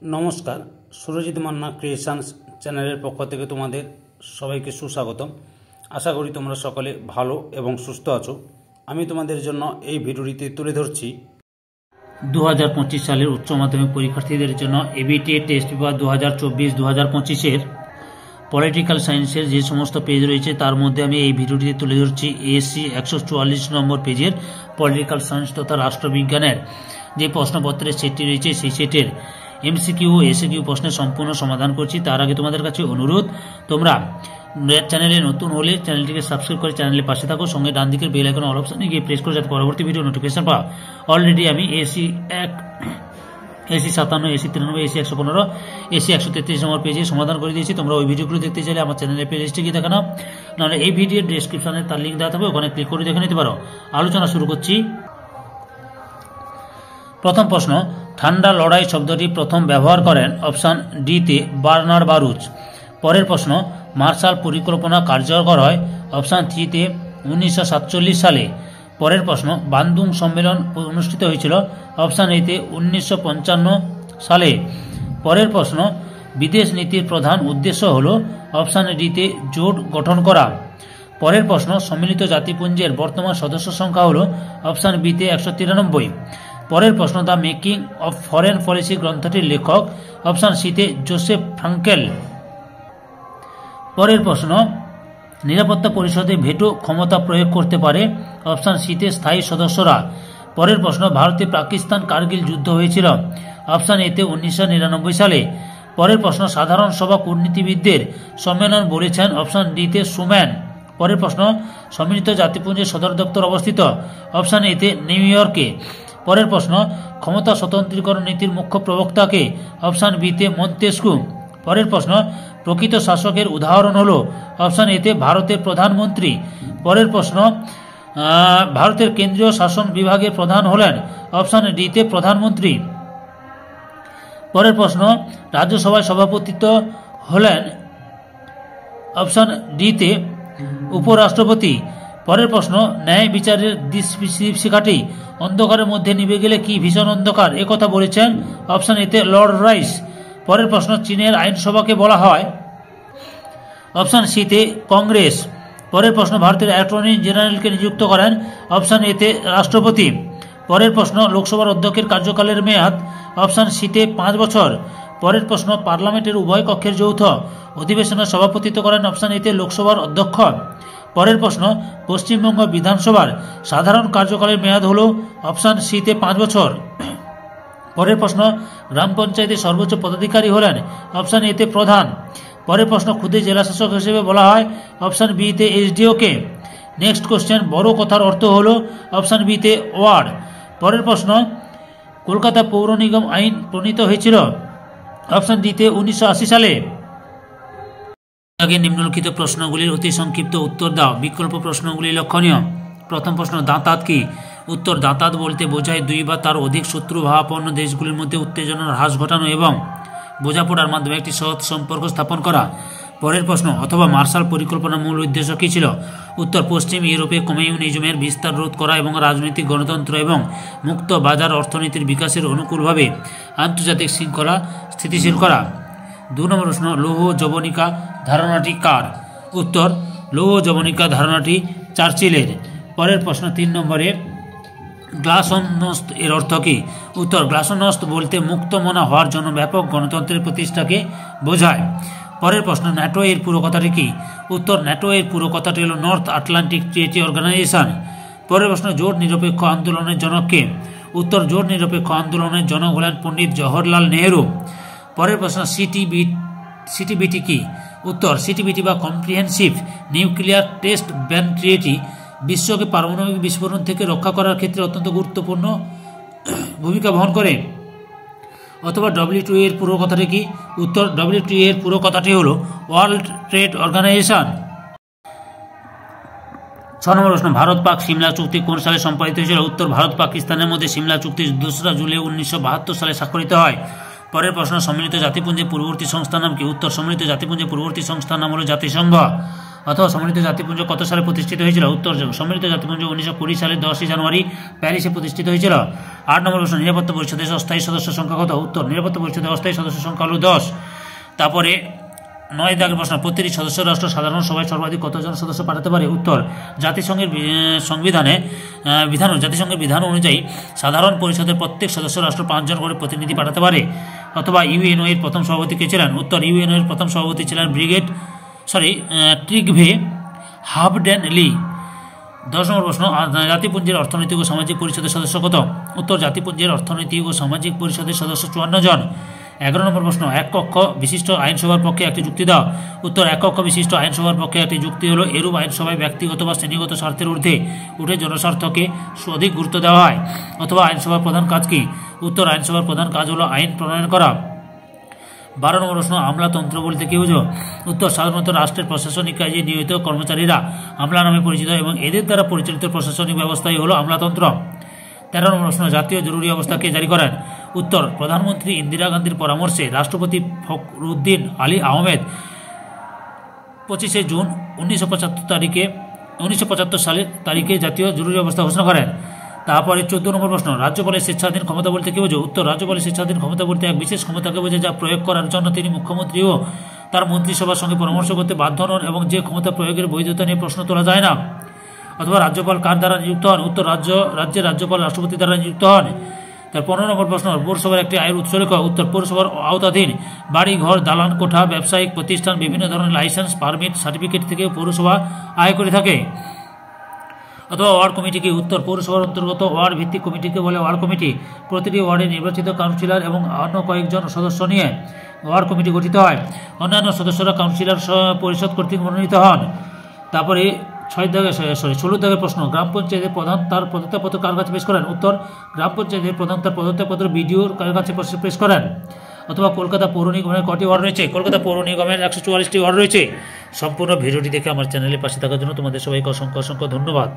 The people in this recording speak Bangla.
নমস্কার, সুরজিৎ মান্না ক্রিয়েশনস চ্যানেলের পক্ষ থেকে তোমাদের সবাইকে সুস্বাগতম। আশা করি তোমরা সকলে ভালো এবং সুস্থ আছো। আমি তোমাদের জন্য এই ভিডিওটিতে তুলে ধরছি 2025 সালের উচ্চ মাধ্যমিক পরীক্ষার্থীদের জন্য এবিটি টেস্ট পেপার 2024-2025-এর পলিটিক্যাল সায়েন্সের যে সমস্ত পেজ রয়েছে তার মধ্যে আমি এই ভিডিওটিতে তুলে ধরছি এসসি 144 নম্বর পেজের পলিটিক্যাল সায়েন্স তথা রাষ্ট্রবিজ্ঞানের যে প্রশ্নপত্রের সেটটি রয়েছে সেই সেটের এমসিকিউ ও এসিকিউ প্রশ্নের সম্পূর্ণ সমাধান করছি। তার আগে তোমাদের কাছে অনুরোধ, তোমরা চ্যানেলে নতুন হলে চ্যানেলটিকে সাবস্ক্রাইব করে চ্যানেলের পাশে থাকো, সঙ্গে ডান দিকের বেল আইকন অল অপশনে গিয়ে প্রেস করে যাতে পরবর্তী ভিডিও নোটিফিকেশন পাও। অলরেডি আমি এসি 57, এসি 93, এসি 115, এসি 133 নম্বর পেজে সমাধান করে দিয়েছি। তোমরা ওই ভিডিওগুলো দেখতে চাইলে আমার চ্যানেলের প্লেলিস্টে গিয়ে দেখে নাও, নাহলে এই ভিডিওর ডেসক্রিপশনে তার লিঙ্ক দেওয়া থাকবে, ওখানে ক্লিক করে দেখে নিতে পারো। আলোচনা শুরু করছি। প্রথম প্রশ্ন, ঠান্ডা লড়াই শব্দটি প্রথম ব্যবহার করেন অপশান ডিতে বার্নার্ড বারুচ। পরের প্রশ্ন, মার্শাল পরিকল্পনা কার্যকর হয় অপশান থ্রিতে 1947 সালে। পরের প্রশ্ন, বান্দুং সম্মেলন অনুষ্ঠিত হয়েছিল অপশান এতে 1955 সালে। পরের প্রশ্ন, বিদেশ নীতির প্রধান উদ্দেশ্য হল অপশান ডিতে জোট গঠন করা। পরের প্রশ্ন, সম্মিলিত জাতিপুঞ্জের বর্তমান সদস্য সংখ্যা হল অপশান বিতে 193। পরের প্রশ্ন, the making of foreign policy গ্রন্থটির লেখক অপশান সিতে জোসেফ ফ্রাঙ্কেল। পরের প্রশ্ন, নিরাপত্তা পরিষদে ভেটো ক্ষমতা প্রয়োগ করতে পারে অপশান সিতে স্থায়ী সদস্যরা। পরের প্রশ্ন, ভারতে পাকিস্তান কার্গিল যুদ্ধ হয়েছিল অপশান এতে 1999 সালে। পরের প্রশ্ন, সাধারণ সভা কূটনীতিবিদদের সম্মেলন বলেছেন অপশান ডিতে সুম্যান। পরের প্রশ্ন, সম্মিলিত জাতিপুঞ্জের সদর দপ্তর অবস্থিত অপশান এতে নিউ ইয়র্কে। পরের প্রশ্ন, ক্ষমতা স্বতন্ত্রীকরণ নীতির মুখ্য প্রবক্তাকে অপশান বিতে মন্তেস্কু। পরের প্রশ্ন, প্রকৃত শাসকের উদাহরণ হল অপশান এতে ভারতের প্রধানমন্ত্রী। পরের প্রশ্ন, ভারতের কেন্দ্রীয় শাসন বিভাগের প্রধান হলেন অপশান ডিতে প্রধানমন্ত্রী। পরের প্রশ্ন, রাজ্যসভায় সভাপতিত্ব হলেন অপশান ডিতে উপরাষ্ট্রপতি। পরের প্রশ্ন, ন্যায় বিচারের দীপশিখাটি অন্ধকারের মধ্যে নিভে গেলে কি ভীষণ অন্ধকার একথা বলেছেন অপশান এতে লর্ড রাইস। পরের প্রশ্ন, চীনের আইনসভাকে বলা হয় অপশান সিতে কংগ্রেস। পরের প্রশ্ন, ভারতের অ্যাটর্নি জেনারেলকে নিযুক্ত করেন অপশান এতে রাষ্ট্রপতি। পরের প্রশ্ন, লোকসভার অধ্যক্ষের কার্যকালের মেয়াদ অপশান সিতে 5 বছর। পরের প্রশ্ন, পার্লামেন্টের উভয় কক্ষের যৌথ অধিবেশনে সভাপতিত্ব করেন অপশান এতে লোকসভার অধ্যক্ষ। পরের প্রশ্ন, পশ্চিমবঙ্গ বিধানসভার সাধারণ কার্যকালের মেয়াদ হল অপশান সিতে 5 বছর। পরের প্রশ্ন, গ্রাম পঞ্চায়েতের সর্বোচ্চ পদাধিকারী হলেন অপশান এতে প্রধান। পরের প্রশ্ন, ক্ষুদে জেলাশাসক হিসেবে বলা হয় অপশান বিতে এসডিওকে। নেক্সট কোশ্চেন, বড় কথার অর্থ হল অপশান বিতে ওয়ার্ড। পরের প্রশ্ন, কলকাতা পৌর নিগম আইন প্রণীত হয়েছিল অপশান ডিতে 1980 সালে। আগে নিম্নলিখিত প্রশ্নগুলির অতি সংক্ষিপ্ত উত্তর দাও। বিকল্প প্রশ্নগুলি লক্ষণীয়। প্রথম প্রশ্ন, দাঁতাত কি? উত্তর, দাঁতাত বলতে বোঝায় দুই বা তার অধিক শত্রুভাবাপন্ন দেশগুলির মধ্যে উত্তেজনার হ্রাস ঘটানো এবং বোঝাপড়ার মাধ্যমে একটি সহজ সম্পর্ক স্থাপন করা। পরের প্রশ্ন, অথবা মার্শাল পরিকল্পনার মূল উদ্দেশ্য কী ছিল? উত্তর, পশ্চিম ইউরোপে কমিউনিজমের বিস্তার রোধ করা এবং রাজনৈতিক গণতন্ত্র এবং মুক্ত বাজার অর্থনীতির বিকাশের অনুকূলভাবে আন্তর্জাতিক শৃঙ্খলা স্থিতিশীল করা। 2 নম্বর প্রশ্ন, লৌহ যবনিকা ধারণাটি কার? উত্তর, লৌহ যবনিকা ধারণাটি চার্চিলের। পরের প্রশ্ন 3 নম্বরে, গ্লাসনস্ত এর অর্থ কী? উত্তর, গ্লাসনস্ত বলতে মুক্ত মনা হওয়ার জন্য ব্যাপক গণতন্ত্রের প্রতিষ্ঠাকে বোঝায়। পরের প্রশ্ন, ন্যাটো এর পুরো কথাটি কী? উত্তর, ন্যাটো এর পুরো কথাটি হল নর্থ আটলান্টিক ট্রিটি অর্গানাইজেশন। পরের প্রশ্ন, জোট নিরপেক্ষ আন্দোলনের জনক কে? উত্তর, জোট নিরপেক্ষ আন্দোলনের জনক হলেন পণ্ডিত জওহরলাল নেহেরু। পরের প্রশ্ন, সিটিবিটি কি? উত্তর, সিটিবিটি বা comprehensive nuclear test ban treaty বিশ্বকে পারমাণবিক বিস্ফোরণ থেকে রক্ষা করার ক্ষেত্রে অত্যন্ত গুরুত্বপূর্ণ ভূমিকা বহন করে। অথবা WTO এর পুরো কথাটি কি? উত্তর, WTO এর পুরো কথাটি হল ওয়ার্ল্ড ট্রেড অর্গানাইজেশন। 6 নম্বর প্রশ্ন, ভারত পাক সিমলা চুক্তি কোন সালে সম্পাদিত হয়েছিল? উত্তর, ভারত পাকিস্তানের মধ্যে সিমলা চুক্তি 2 জুলাই 1972 সালে স্বাক্ষরিত হয়। পরের প্রশ্ন, সম্মিলিত জাতিপুঞ্জের পূর্ববর্তী সংস্থার নাম কি? উত্তর, সম্মিলিত জাতিপুঞ্জের পূর্ববর্তী সংস্থার নাম হল জাতিসংঘ। অথবা সম্মিলিত জাতিপুঞ্জ কত সালে প্রতিষ্ঠিত হয়েছিল? উত্তর, সম্মিলিত জাতিপুঞ্জ 1920 সালের 10 জানুয়ারি প্যারিসে প্রতিষ্ঠিত হয়েছিল। 8 নম্বর প্রশ্ন, নিরাপত্তা পরিষদের অস্থায়ী সদস্য সংখ্যা কত? উত্তর, নিরাপত্তা পরিষদের অস্থায়ী সদস্য সংখ্যা হল 10। তারপরে 9 দাগের প্রশ্ন, প্রতিটি সদস্য রাষ্ট্র সাধারণ সভায় সর্বাধিক কতজন সদস্য পাঠাতে পারে? উত্তর, জাতিসংঘের জাতিসংঘের বিধান অনুযায়ী সাধারণ পরিষদের প্রত্যেক সদস্য রাষ্ট্র 5 জন করে প্রতিনিধি পাঠাতে পারে। অথবা ইউএনও এর প্রথম সভাপতি কে ছিলেন? উত্তর, ইউএনও এর প্রথম সভাপতি ছিলেন ট্রিগভে হাবডেন লি। 10 নম্বর প্রশ্ন, জাতিপুঞ্জের অর্থনৈতিক ও সামাজিক পরিষদের সদস্য কত? উত্তর, জাতিপুঞ্জের অর্থনৈতিক ও সামাজিক পরিষদের সদস্য 54 জন। 11 নম্বর প্রশ্ন, এক কক্ষ বিশিষ্ট আইনসভার পক্ষে একটি যুক্তি দাও। উত্তর, এক কক্ষ বিশিষ্ট আইনসভার পক্ষে একটি যুক্তি হলো এরূপ আইনসভায় ব্যক্তিগত বা শ্রেণীগত স্বার্থের ঊর্ধ্বে উঠে জনস্বার্থকে অধিক গুরুত্ব দেওয়া হয়। অথবা আইনসভার প্রধান কাজ কি? উত্তর, আইনসভার প্রধান কাজ হলো আইন প্রণয়ন করা। 12 নম্বর প্রশ্ন, আমলাতন্ত্র বলতে কি বোঝো? উত্তর, সাধারণত রাষ্ট্রের প্রশাসনিক কাজে নিয়োজিত কর্মচারীরা আমলা নামে পরিচিত এবং এদের দ্বারা পরিচালিত প্রশাসনিক ব্যবস্থাই হলো আমলাতন্ত্র। 13 নম্বর প্রশ্ন, জাতীয় জরুরি অবস্থা কে জারি করেন? উত্তর, প্রধানমন্ত্রী ইন্দিরা গান্ধীর পরামর্শে রাষ্ট্রপতি ফখরুদ্দিন আলী আহমেদ 25 জুন 1975 সালের তারিখে জাতীয় জরুরি অবস্থা ঘোষণা করেন। তারপরে 14 নম্বর প্রশ্ন, রাজ্যপালের স্বেচ্ছাধীন ক্ষমতা বলতে কি বোঝো? উত্তর, রাজ্যপালের স্বেচ্ছাধীন ক্ষমতা বলতে এক বিশেষ ক্ষমতাকে বোঝে যা প্রয়োগ করার জন্য তিনি মুখ্যমন্ত্রী ও তার মন্ত্রিসভার সঙ্গে পরামর্শ করতে বাধ্য নন এবং যে ক্ষমতা প্রয়োগের বৈধতা নিয়ে প্রশ্ন তোলা যায় না। অথবা রাজ্যপাল কার দ্বারা নিযুক্ত হন? উত্তর, রাজ্যের রাজ্যপাল রাষ্ট্রপতি দ্বারা নিযুক্ত হন। তার 15 নম্বর প্রশ্ন, পৌরসভার একটি আয়ের উৎস লেখো। উত্তর, পৌরসভার আওতাধীন বাড়ি, ঘর, দালান কোঠা, ব্যবসায়িক প্রতিষ্ঠান, বিভিন্ন ধরনের লাইসেন্স, পারমিট, সার্টিফিকেট থেকে পৌরসভা আয় করে থাকে। অথবা ওয়ার্ড কমিটি কি? উত্তর, পৌরসভার অন্তর্গত ওয়ার্ড ভিত্তিক কমিটিকে বলে ওয়ার্ড কমিটি। প্রতিটি ওয়ার্ডে নির্বাচিত কাউন্সিলর এবং অন্য কয়েকজন সদস্য নিয়ে ওয়ার্ড কমিটি গঠিত হয়। অন্যান্য সদস্যরা কাউন্সিলর পরিষদ কর্তৃক মনোনীত হন। তারপরে 16 দাগের প্রশ্ন, গ্রাম পঞ্চায়েতের প্রধান তার পদত্যাগপত্র কার কাছে পেশ করেন? উত্তর, গ্রাম পঞ্চায়েতের প্রধান তার পদত্যাগপত্র বিডিওর কাছে পেশ করেন। অথবা কলকাতা পৌর নিগমের কটি ওয়ার্ড রয়েছে? কলকাতা পৌর নিগমের 144টি ওয়ার্ড রয়েছে। সম্পূর্ণ ভিডিওটি দেখে আমার চ্যানেলের পাশে থাকার জন্য তোমাদের সবাইকে অসংখ্য ধন্যবাদ।